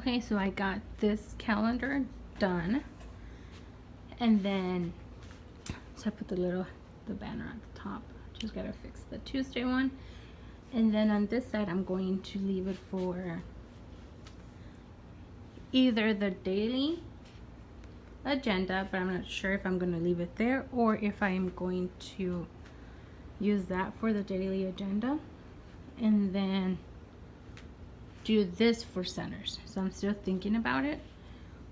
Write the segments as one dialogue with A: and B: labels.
A: Okay, so I got this calendar done, and then so I put the banner at the top. Just gotta fix the Tuesday one, and then on this side I'm going to leave it for either the daily agenda, but I'm not sure if I'm going to leave it there or if I am going to use that for the daily agenda and then do this for centers. So I'm still thinking about it.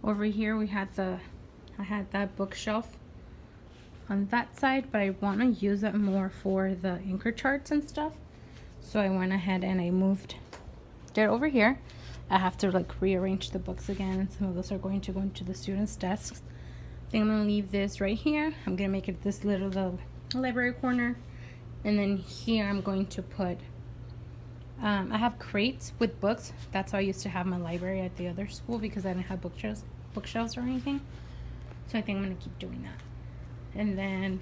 A: Over here we had I had that bookshelf on that side, but I want to use it more for the anchor charts and stuff. So I went ahead and I moved it over here. I have to like rearrange the books again, and some of those are going to go into the students' desks. I think I'm gonna leave this right here. I'm gonna make it this little the library corner, and then here I'm going to put I have crates with books. That's how I used to have my library at the other school because I didn't have bookshelves or anything. So I think I'm gonna keep doing that. And then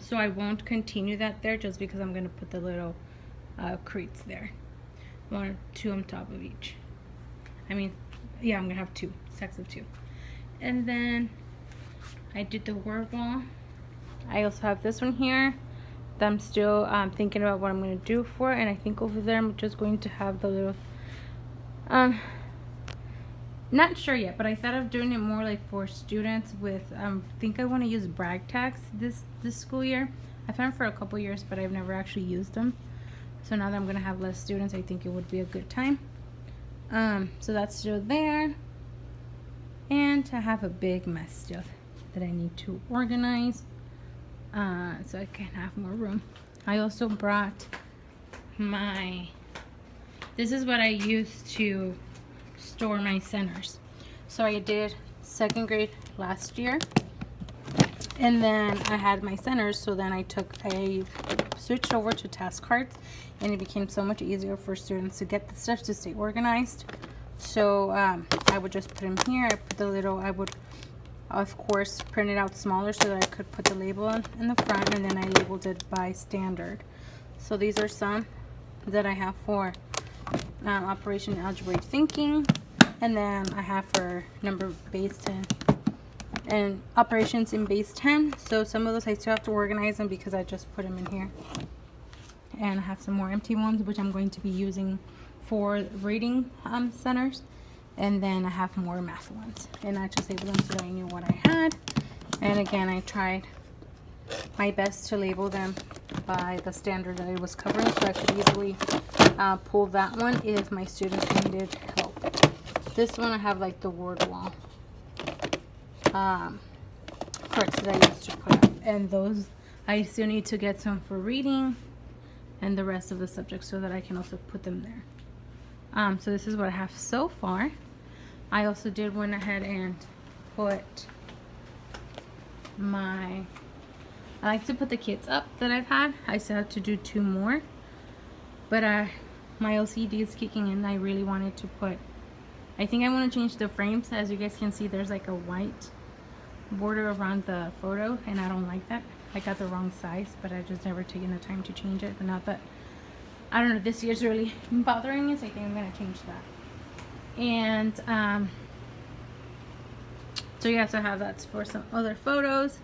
A: so I won't continue that there just because I'm gonna put the little crates there. 1 or 2 on top of each. I mean, yeah, I'm gonna have 2 stacks of 2. And then I did the word wall. I also have this one here that I'm still thinking about what I'm gonna do for, and I think over there I'm just going to have the little not sure yet, but I thought of doing it more like for students with I think I want to use brag tags this school year. I've had them for a couple years, but I've never actually used them. So now that I'm gonna have less students, I think it would be a good time. So that's still there, and I have a big mess still that I need to organize, so I can have more room. I also brought this is what I use to store my centers. So I did 2nd grade last year, and then I had my centers, so then I switched over to task cards, and it became so much easier for students to get the stuff to stay organized. So I would just put them here. I would of course print it out smaller so that I could put the label in the front, and then I labeled it by standard. So these are some that I have for Operation Algebraic Thinking, and then I have for number base 10 and operations in base 10. So some of those I still have to organize them because I just put them in here, and I have some more empty ones which I'm going to be using for reading centers, and then I have more math ones, and I just labeled them so that I knew what I had. And again, I tried my best to label them by the standard that it was covering, so I could easily pull that one if my students needed help. This one I have like the word wall parts that I used to put up, and those I still need to get some for reading and the rest of the subjects so that I can also put them there. So this is what I have so far. I also went ahead and put I like to put the kits up that I've had. I still have to do 2 more, but my OCD is kicking in. I really wanted to put, I think I want to change the frames. As you guys can see, there's like a white border around the photo, and I don't like that. I got the wrong size, but I've just never taken the time to change it. But not that, I don't know, this year's really bothering me, so I think I'm going to change that. And so yeah, so I have that for some other photos.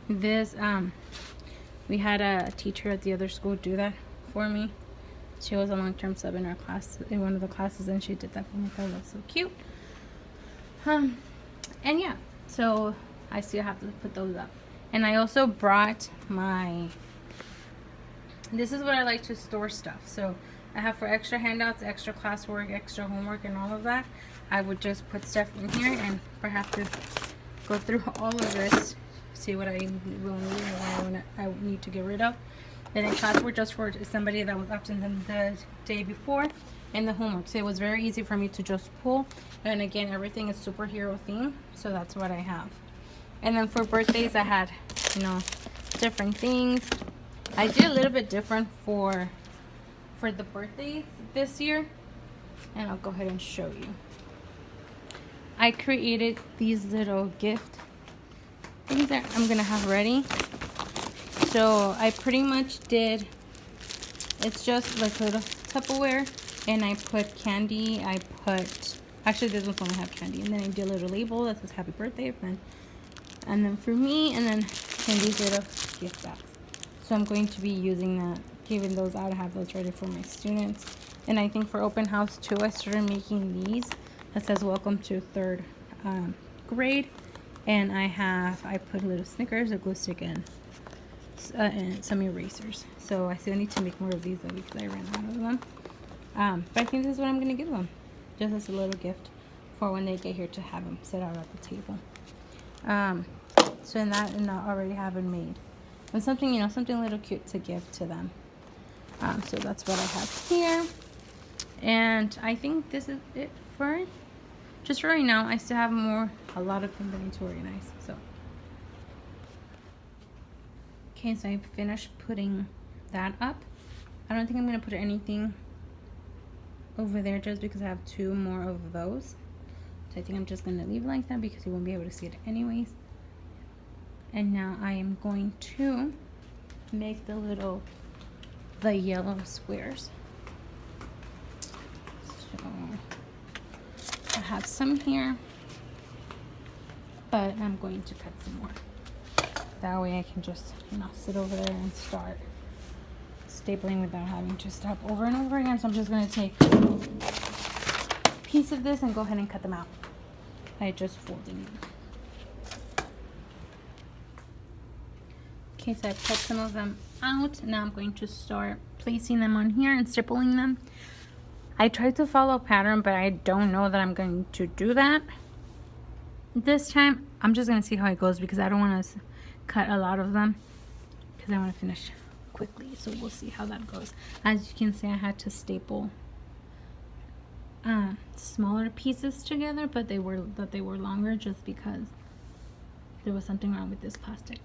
A: This we had a teacher at the other school do that for me. She was a long-term sub in our class, in one of the classes, and she did that for me. I thought it was so cute. And yeah, so I still have to put those up. And I also brought this is what I like to store stuff. So I have for extra handouts, extra classwork, extra homework, and all of that. I would just put stuff in here, and perhaps to go through all of this, see what I will need and what I need to get rid of. Then in classwork, just for somebody that was absent the day before, and the homework. So it was very easy for me to just pull. And again, everything is superhero theme, so that's what I have. And then for birthdays, I had, different things. I did a little bit different for the birthdays this year, and I'll go ahead and show you. I created these little gift things that I'm gonna have ready. So I pretty much did, it's just like little Tupperware And I put candy. Actually this one's only have candy. And then I did a little label that says happy birthday. And then for me, and then in these little gift bags. So I'm going to be using that, giving those out. I have those ready for my students. And I think for open house too, I started making these that says welcome to 3rd grade. And I put little Snickers, a glue stick, and some erasers. So I still need to make more of these though because I ran out of them. But I think this is what I'm going to give them, just as a little gift for when they get here to have them sit out at the table. So in that, and I already have it made. And something, you know, something a little cute to give to them. So that's what I have here. And I think this is it for just for right now. I still have a lot of things I need to organize. So, okay, so I finished putting that up. I don't think I'm going to put anything over there just because I have 2 more of those. So I think I'm just going to leave it like that because you won't be able to see it anyways. And now I am going to make the yellow squares. So I have some here, but I'm going to cut some more. That way I can just, you know, sit over there and start stapling without having to stop over and over again. So I'm just going to take a piece of this and go ahead and cut them out by just folding them. Okay, so I've cut some of them out. Now I'm going to start placing them on here and stippling them. I tried to follow a pattern, but I don't know that I'm going to do that this time. I'm just going to see how it goes because I don't want to cut a lot of them because I want to finish quickly. So we'll see how that goes. As you can see, I had to staple smaller pieces together, but they were longer just because there was something wrong with this plastic.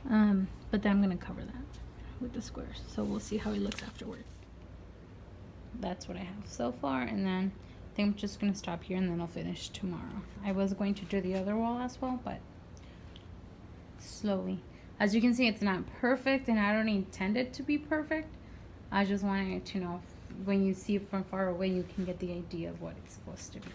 A: But then I'm going to cover that with the squares. So we'll see how it looks afterwards. That's what I have so far. And then I think I'm just going to stop here and then I'll finish tomorrow. I was going to do the other wall as well, but slowly. As you can see, it's not perfect and I don't intend it to be perfect. I just wanted to know when you see it from far away, you can get the idea of what it's supposed to be.